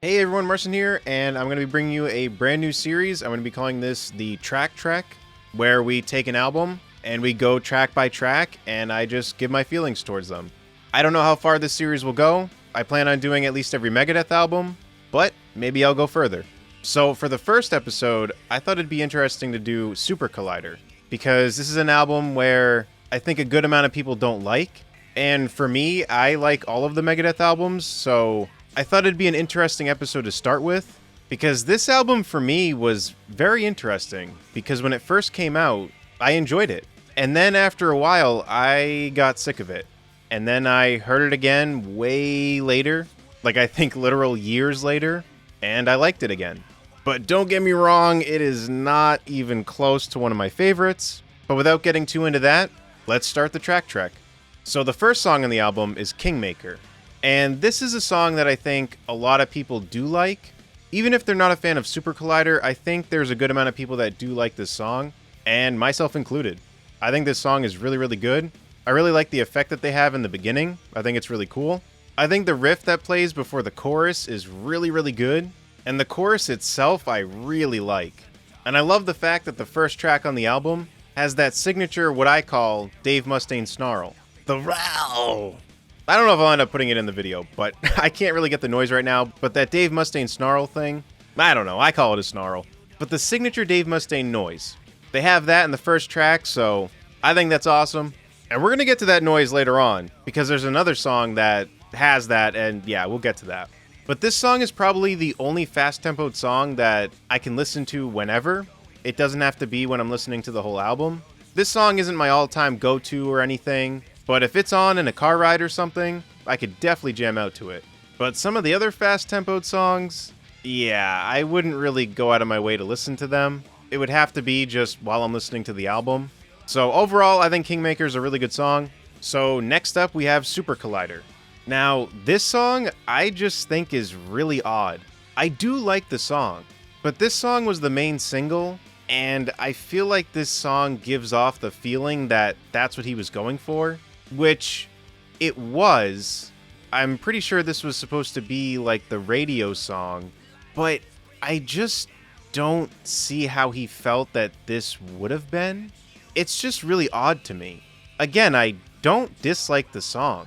Hey everyone, Marcin here, and I'm going to be bringing you a brand new series. I'm going to be calling this the Track Trek, where we take an album and we go track by track, and I just give my feelings towards them. I don't know how far this series will go. I plan on doing at least every Megadeth album, but maybe I'll go further. So for the first episode, I thought it'd be interesting to do Super Collider, because this is an album where I think a good amount of people don't like, and for me, I like all of the Megadeth albums, so I thought it'd be an interesting episode to start with, because this album for me was very interesting, because when it first came out, I enjoyed it. And then after a while, I got sick of it. And then I heard it again way later, like I think literal years later, and I liked it again. But don't get me wrong, it is not even close to one of my favorites. But without getting too into that, let's start the track trek. So the first song on the album is Kingmaker. And this is a song that I think a lot of people do like. Even if they're not a fan of Super Collider, I think there's a good amount of people that do like this song, and myself included. I think this song is really, really good. I really like the effect that they have in the beginning. I think it's really cool. I think the riff that plays before the chorus is really, really good. And the chorus itself I really like. And I love the fact that the first track on the album has that signature, what I call, Dave Mustaine snarl. The row! I don't know if I'll end up putting it in the video, but I can't really get the noise right now. But that Dave Mustaine snarl thing, I don't know, I call it a snarl. But the signature Dave Mustaine noise, they have that in the first track, so I think that's awesome. And we're going to get to that noise later on, because there's another song that has that, and yeah, we'll get to that. But this song is probably the only fast-tempoed song that I can listen to whenever. It doesn't have to be when I'm listening to the whole album. This song isn't my all-time go-to or anything, but if it's on in a car ride or something, I could definitely jam out to it. But some of the other fast-tempoed songs, yeah, I wouldn't really go out of my way to listen to them. It would have to be just while I'm listening to the album. So overall, I think Kingmaker is a really good song. So next up, we have Super Collider. Now, this song, I just think is really odd. I do like the song, but this song was the main single, and I feel like this song gives off the feeling that that's what he was going for. Which it was. I'm pretty sure this was supposed to be like the radio song, but I just don't see how he felt that this would have been. It's just really odd to me. Again, I don't dislike the song,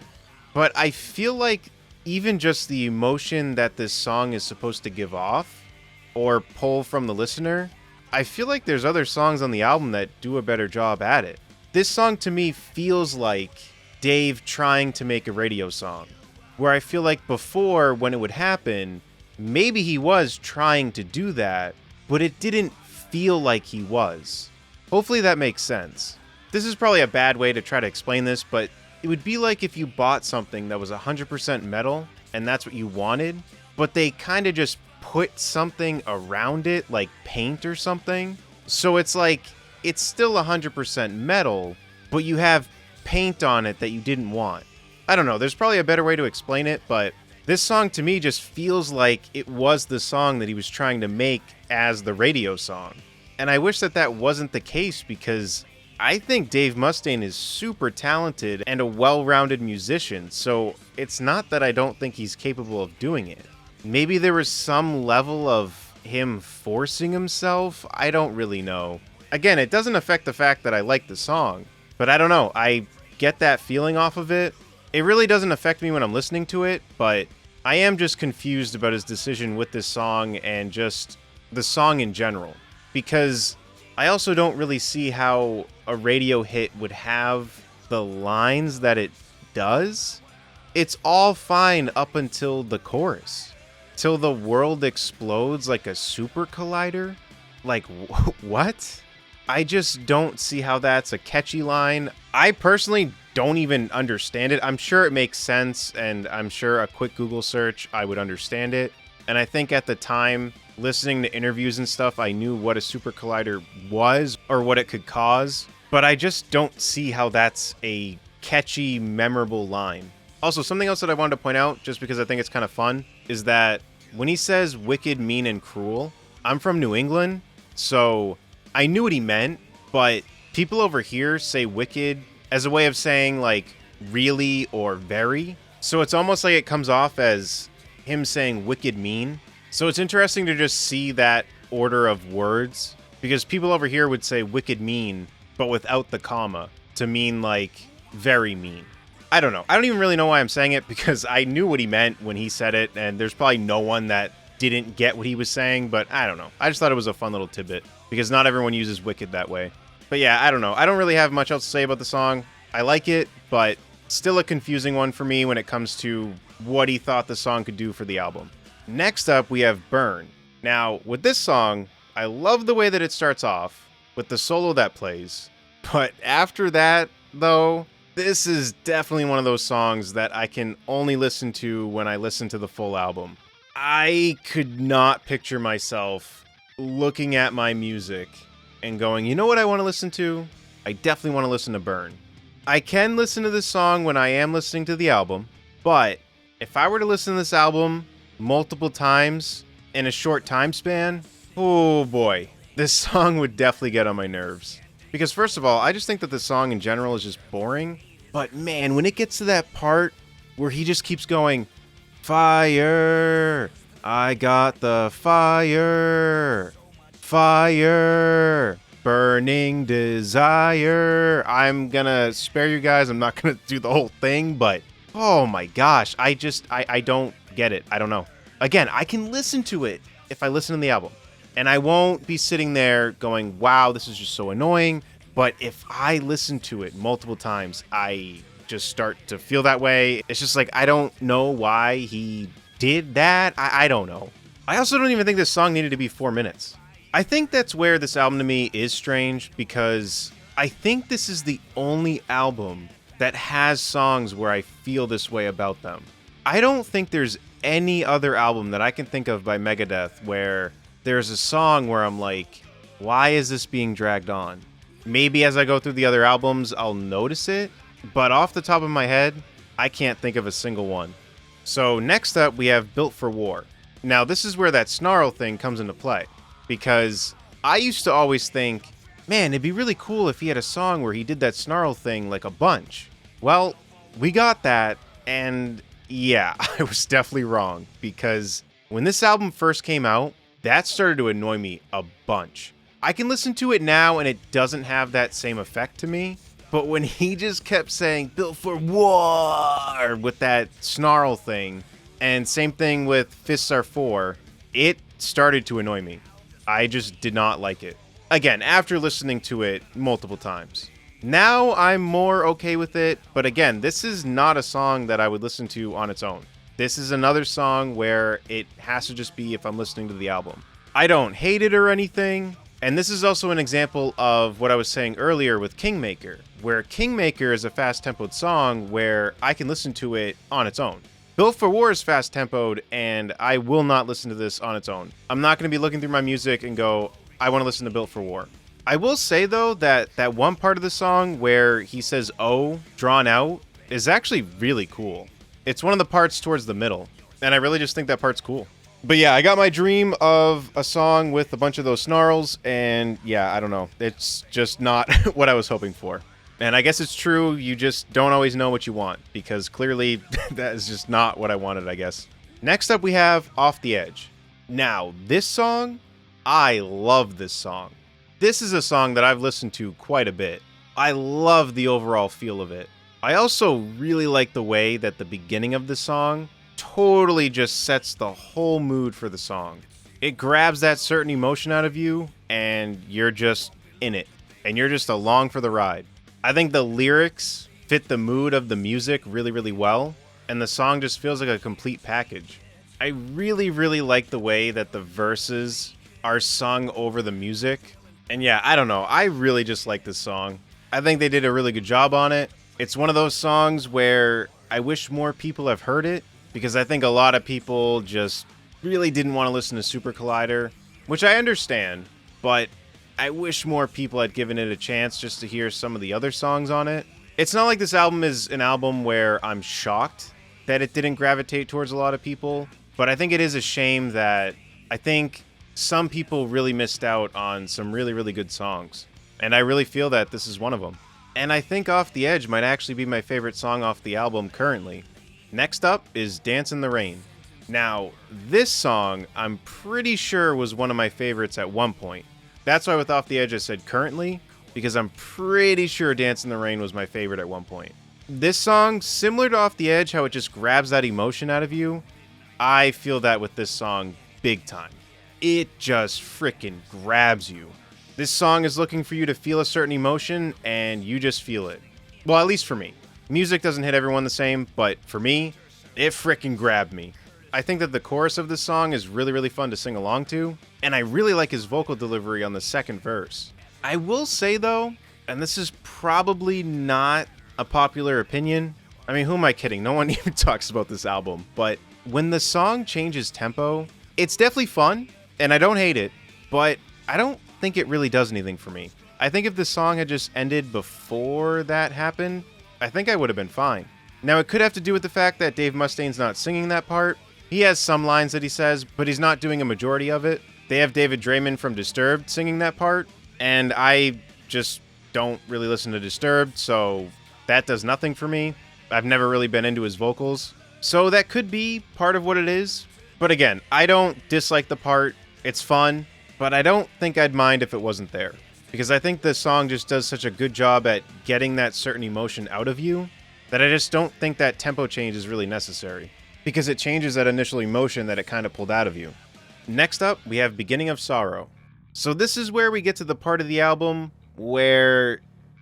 but I feel like even just the emotion that this song is supposed to give off or pull from the listener, I feel like there's other songs on the album that do a better job at it. This song to me feels like Dave trying to make a radio song, where I feel like before, when it would happen, maybe he was trying to do that, but it didn't feel like he was. Hopefully that makes sense. This is probably a bad way to try to explain this, but it would be like if you bought something that was 100% metal, and that's what you wanted, but they kind of just put something around it, like paint or something. So it's like, it's still 100% metal, but you have paint on it that you didn't want. I don't know, there's probably a better way to explain it, but this song to me just feels like it was the song that he was trying to make as the radio song. And I wish that that wasn't the case, because I think Dave Mustaine is super talented and a well-rounded musician, so it's not that I don't think he's capable of doing it. Maybe there was some level of him forcing himself, I don't really know. Again, it doesn't affect the fact that I like the song, but I don't know, I get that feeling off of it. It really doesn't affect me when I'm listening to it, but I am just confused about his decision with this song and just the song in general. Because I also don't really see how a radio hit would have the lines that it does. It's all fine up until the chorus. Till the world explodes like a super collider? Like, what? I just don't see how that's a catchy line. I personally don't even understand it. I'm sure it makes sense, and I'm sure a quick Google search, I would understand it. And I think at the time, listening to interviews and stuff, I knew what a super collider was or what it could cause. But I just don't see how that's a catchy, memorable line. Also, something else that I wanted to point out, just because I think it's kind of fun, is that when he says wicked, mean, and cruel, I'm from New England, so I knew what he meant, but people over here say wicked as a way of saying, like, really or very. So it's almost like it comes off as him saying wicked mean. So it's interesting to just see that order of words, because people over here would say wicked mean, but without the comma, to mean like very mean. I don't know. I don't even really know why I'm saying it, because I knew what he meant when he said it, and there's probably no one that didn't get what he was saying, but I don't know. I just thought it was a fun little tidbit, because not everyone uses wicked that way. But yeah, I don't know. I don't really have much else to say about the song. I like it, but still a confusing one for me when it comes to what he thought the song could do for the album. Next up, we have Burn. Now, with this song, I love the way that it starts off with the solo that plays, but after that, though, this is definitely one of those songs that I can only listen to when I listen to the full album. I could not picture myself looking at my music and going, you know what I want to listen to? I definitely want to listen to Burn. I can listen to this song when I am listening to the album, but if I were to listen to this album multiple times in a short time span, oh boy, this song would definitely get on my nerves. Because first of all, I just think that the song in general is just boring. But man, when it gets to that part where he just keeps going, fire, I got the fire, fire, burning desire. I'm gonna spare you guys. I'm not gonna do the whole thing, but oh my gosh, I don't get it. I don't know. Again, I can listen to it if I listen to the album. And I won't be sitting there going, wow, this is just so annoying. But if I listen to it multiple times, I just start to feel that way. It's just like, I don't know why he did that. I don't know. I also don't even think this song needed to be 4 minutes. I think that's where this album to me is strange, because I think this is the only album that has songs where I feel this way about them. I don't think there's any other album that I can think of by Megadeth where there's a song where I'm like, why is this being dragged on? Maybe as I go through the other albums, I'll notice it, but off the top of my head, I can't think of a single one. So next up, we have Built for War. Now, this is where that snarl thing comes into play, because I used to always think, man, it'd be really cool if he had a song where he did that snarl thing like a bunch. Well, we got that, and yeah, I was definitely wrong, because when this album first came out, that started to annoy me a bunch. I can listen to it now and it doesn't have that same effect to me, but when he just kept saying, Built for War, with that snarl thing, and same thing with Fists Are For, it started to annoy me. I just did not like it. Again, after listening to it multiple times. Now I'm more okay with it, but again, this is not a song that I would listen to on its own. This is another song where it has to just be if I'm listening to the album. I don't hate it or anything, and this is also an example of what I was saying earlier with Kingmaker, where Kingmaker is a fast-tempoed song where I can listen to it on its own. Built for War is fast-tempoed, and I will not listen to this on its own. I'm not going to be looking through my music and go, I want to listen to Built for War. I will say, though, that that one part of the song where he says, oh, drawn out, is actually really cool. It's one of the parts towards the middle, and I really just think that part's cool. But yeah, I got my dream of a song with a bunch of those snarls, and yeah, I don't know. It's just not what I was hoping for. And I guess it's true, you just don't always know what you want, because clearly that is just not what I wanted, I guess. Next up, we have Off the Edge. Now, this song, I love this song. This is a song that I've listened to quite a bit. I love the overall feel of it. I also really like the way that the beginning of the song totally just sets the whole mood for the song. It grabs that certain emotion out of you, and you're just in it. And you're just along for the ride. I think the lyrics fit the mood of the music really, really well, and the song just feels like a complete package. I really, really like the way that the verses are sung over the music. And yeah, I don't know, I really just like this song. I think they did a really good job on it. It's one of those songs where I wish more people have heard it, because I think a lot of people just really didn't want to listen to Super Collider, which I understand, but I wish more people had given it a chance just to hear some of the other songs on it. It's not like this album is an album where I'm shocked that it didn't gravitate towards a lot of people, but I think it is a shame that I think some people really missed out on some really, really good songs. And I really feel that this is one of them. And I think Off the Edge might actually be my favorite song off the album currently. Next up is Dance in the Rain. Now, this song, I'm pretty sure was one of my favorites at one point. That's why with Off the Edge I said currently, because I'm pretty sure Dance in the Rain was my favorite at one point. This song, similar to Off the Edge, how it just grabs that emotion out of you, I feel that with this song big time. It just freaking grabs you. This song is looking for you to feel a certain emotion, and you just feel it. Well, at least for me. Music doesn't hit everyone the same, but for me, it freaking grabbed me. I think that the chorus of this song is really, really fun to sing along to, and I really like his vocal delivery on the second verse. I will say though, and this is probably not a popular opinion, I mean, who am I kidding? No one even talks about this album, but when the song changes tempo, it's definitely fun, and I don't hate it, but I don't think it really does anything for me. I think if the song had just ended before that happened, I think I would have been fine. Now, it could have to do with the fact that Dave Mustaine's not singing that part. He has some lines that he says, but he's not doing a majority of it. They have David Draiman from Disturbed singing that part, and I just don't really listen to Disturbed, so that does nothing for me. I've never really been into his vocals, so that could be part of what it is. But again, I don't dislike the part. It's fun, but I don't think I'd mind if it wasn't there, because I think this song just does such a good job at getting that certain emotion out of you that I just don't think that tempo change is really necessary, because it changes that initial emotion that it kind of pulled out of you. Next up, we have Beginning of Sorrow. So this is where we get to the part of the album where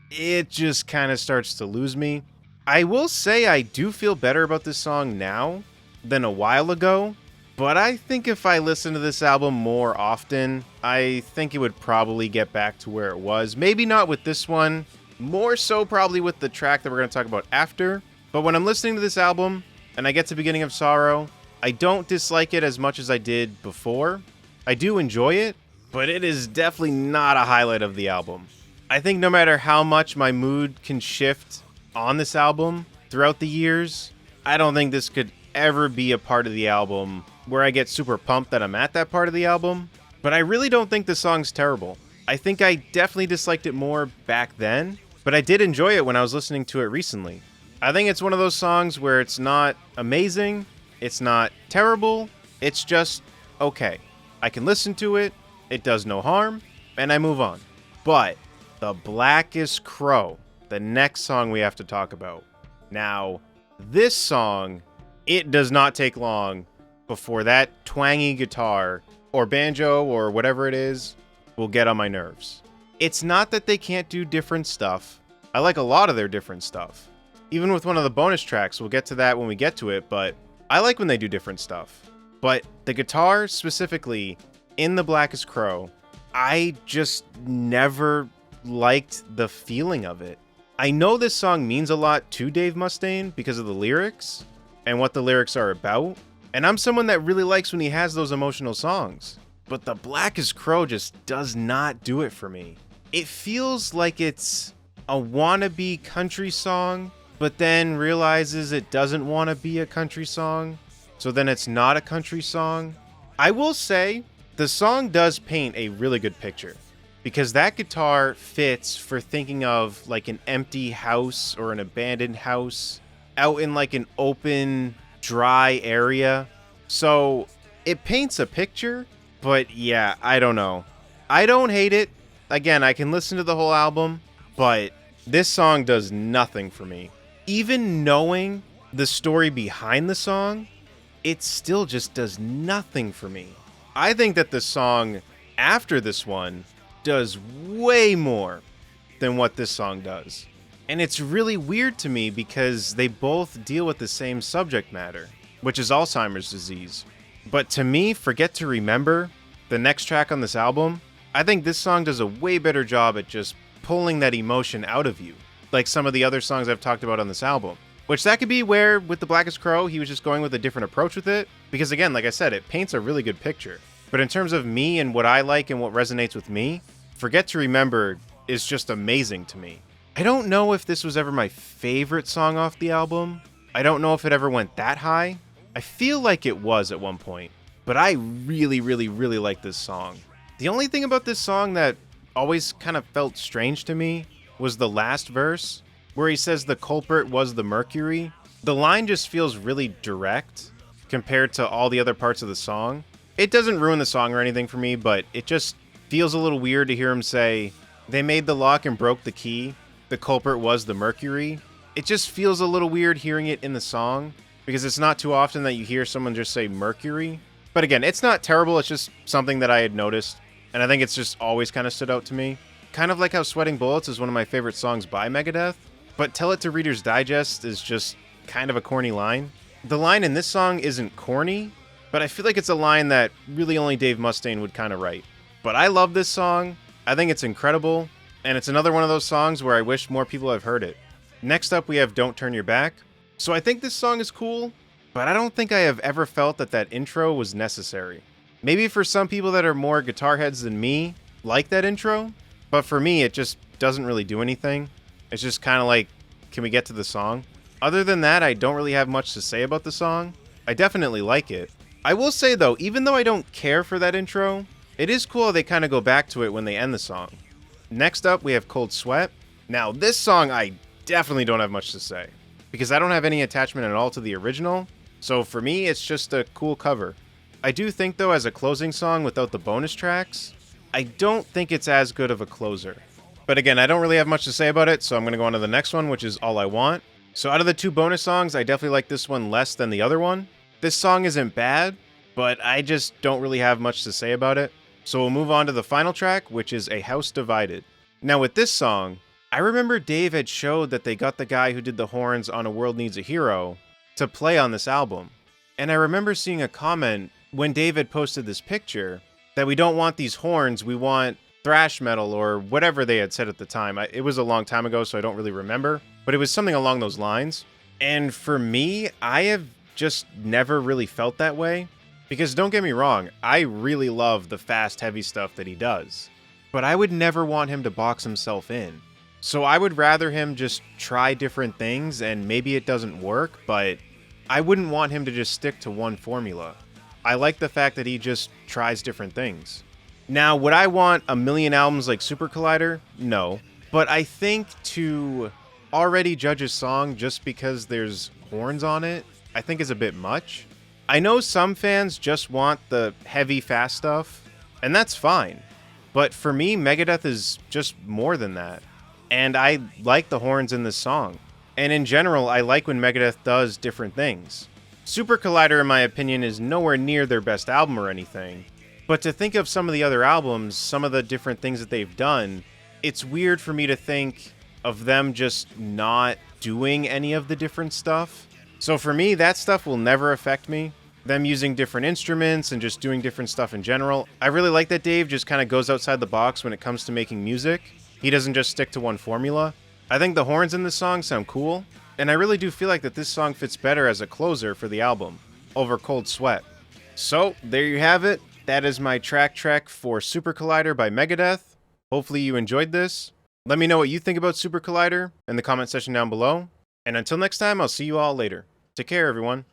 it just kind of starts to lose me. I will say I do feel better about this song now than a while ago, but I think if I listen to this album more often, I think it would probably get back to where it was. Maybe not with this one, more so probably with the track that we're going to talk about after. But when I'm listening to this album and I get to Beginning of Sorrow, I don't dislike it as much as I did before. I do enjoy it, but it is definitely not a highlight of the album. I think no matter how much my mood can shift on this album throughout the years, I don't think this could ever be a part of the album where I get super pumped that I'm at that part of the album. But I really don't think the song's terrible. I think I definitely disliked it more back then, but I did enjoy it when I was listening to it recently. I think it's one of those songs where it's not amazing, it's not terrible, it's just okay. I can listen to it, it does no harm, and I move on. But the Blackest Crow, the next song we have to talk about. Now, this song, it does not take long before that twangy guitar or banjo or whatever it is will get on my nerves. It's not that they can't do different stuff. I like a lot of their different stuff. Even with one of the bonus tracks, we'll get to that when we get to it, but I like when they do different stuff. But the guitar specifically in the Blackest Crow, I just never liked the feeling of it. I know this song means a lot to Dave Mustaine because of the lyrics and what the lyrics are about. And I'm someone that really likes when he has those emotional songs. But the Blackest Crow just does not do it for me. It feels like it's a wannabe country song, but then realizes it doesn't want to be a country song, so then it's not a country song. I will say, the song does paint a really good picture, because that guitar fits for thinking of like an empty house or an abandoned house out in like an open, dry area. So it paints a picture, but yeah, I don't know. I don't hate it. Again, I can listen to the whole album, but this song does nothing for me. Even knowing the story behind the song, it still just does nothing for me. I think that the song after this one does way more than what this song does. And it's really weird to me because they both deal with the same subject matter, which is Alzheimer's disease. But to me, Forget to Remember, the next track on this album, I think this song does a way better job at just pulling that emotion out of you, like some of the other songs I've talked about on this album. Which that could be where, with the Blackest Crow, he was just going with a different approach with it. Because again, like I said, it paints a really good picture. But in terms of me and what I like and what resonates with me, Forget to Remember is just amazing to me. I don't know if this was ever my favorite song off the album. I don't know if it ever went that high. I feel like it was at one point. But I really, really, really like this song. The only thing about this song that always kind of felt strange to me was the last verse, where he says the culprit was the mercury. The line just feels really direct, compared to all the other parts of the song. It doesn't ruin the song or anything for me, but it just feels a little weird to hear him say, "They made the lock and broke the key. The culprit was the mercury." It just feels a little weird hearing it in the song, because it's not too often that you hear someone just say mercury. But again, it's not terrible, it's just something that I had noticed, and I think it's just always kind of stood out to me. Kind of like how Sweating Bullets is one of my favorite songs by Megadeth, but Tell It to Reader's Digest is just kind of a corny line. The line in this song isn't corny, but I feel like it's a line that really only Dave Mustaine would kind of write. But I love this song, I think it's incredible, and it's another one of those songs where I wish more people have heard it. Next up we have Don't Turn Your Back. So I think this song is cool, but I don't think I have ever felt that that intro was necessary. Maybe for some people that are more guitar heads than me, like that intro, but for me it just doesn't really do anything. It's just kind of like, can we get to the song? Other than that, I don't really have much to say about the song. I definitely like it. I will say though, even though I don't care for that intro, it is cool they kind of go back to it when they end the song. Next up we have Cold Sweat. Now this song I definitely don't have much to say, because I don't have any attachment at all to the original, so for me it's just a cool cover. I do think though, as a closing song without the bonus tracks, I don't think it's as good of a closer. But again, I don't really have much to say about it, so I'm going to go on to the next one, which is All I Want. So out of the two bonus songs, I definitely like this one less than the other one. This song isn't bad, but I just don't really have much to say about it. So we'll move on to the final track, which is A House Divided. Now with this song, I remember Dave had showed that they got the guy who did the horns on A World Needs a Hero to play on this album. And I remember seeing a comment when Dave had posted this picture that we don't want these horns, we want thrash metal or whatever they had said at the time. It was a long time ago, so I don't really remember, but it was something along those lines. And for me, I have just never really felt that way, because don't get me wrong, I really love the fast, heavy stuff that he does, but I would never want him to box himself in. So I would rather him just try different things, and maybe it doesn't work, but I wouldn't want him to just stick to one formula. I like the fact that he just tries different things. Now, would I want a million albums like Super Collider? No. But I think to already judge a song just because there's horns on it, I think is a bit much. I know some fans just want the heavy, fast stuff, and that's fine. But for me, Megadeth is just more than that. And I like the horns in this song. And in general, I like when Megadeth does different things. Super Collider, in my opinion, is nowhere near their best album or anything. But to think of some of the other albums, some of the different things that they've done, it's weird for me to think of them just not doing any of the different stuff. So for me, that stuff will never affect me. Them using different instruments and just doing different stuff in general. I really like that Dave just kind of goes outside the box when it comes to making music. He doesn't just stick to one formula. I think the horns in this song sound cool, and I really do feel like that this song fits better as a closer for the album, over Cold Sweat. So, there you have it. That is my track for Super Collider by Megadeth. Hopefully you enjoyed this. Let me know what you think about Super Collider in the comment section down below. And until next time, I'll see you all later. Take care, everyone.